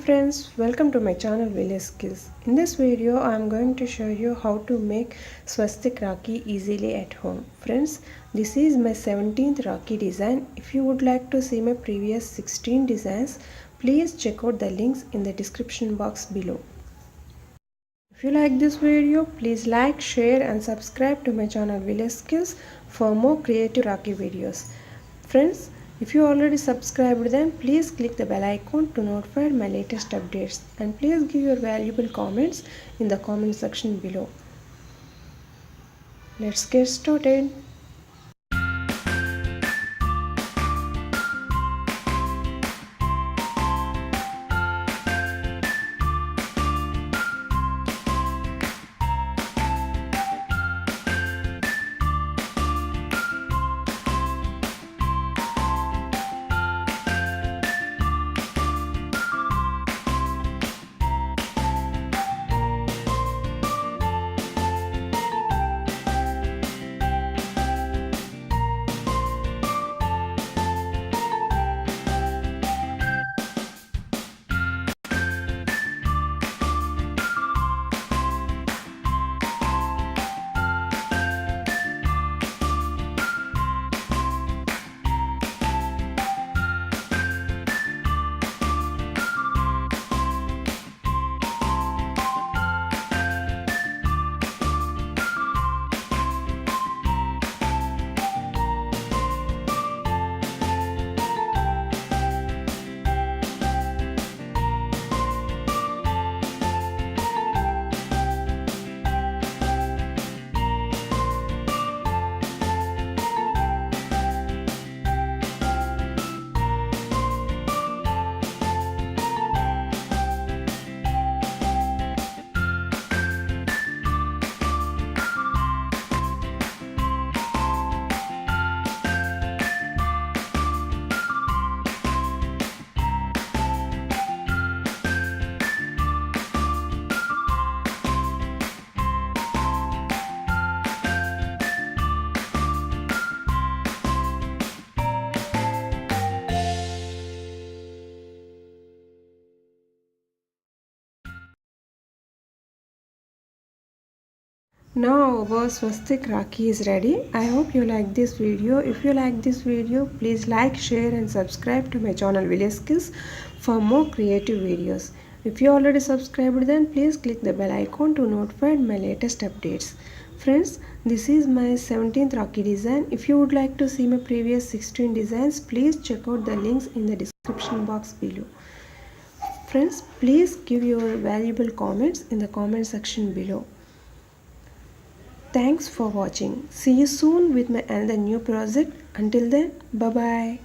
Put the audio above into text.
friends, welcome to my channel Village Skills. In this video I am going to show you how to make swastik Rakhi easily at home. Friends, this is my 17th Rakhi design. If you would like to see my previous 16 designs, please check out the links in the description box below. If you like this video, please like, share and subscribe to my channel Village Skills for more creative Rakhi videos. Friends, if you already subscribed, then please click the bell icon to notify my latest updates, and please give your valuable comments in the comment section below. Let's get started. Now our swastik Rakhi is ready. I hope you like this video. If you like this video, please like, share and subscribe to my channel Village Skills for more creative videos. If you already subscribed, then please click the bell icon to notify my latest updates. Friends, this is my 17th Rakhi design. If you would like to see my previous 16 designs, please check out the links in the description box below. Friends, please give your valuable comments in the comment section below. Thanks for watching. See you soon with my another new project. Until then, bye bye.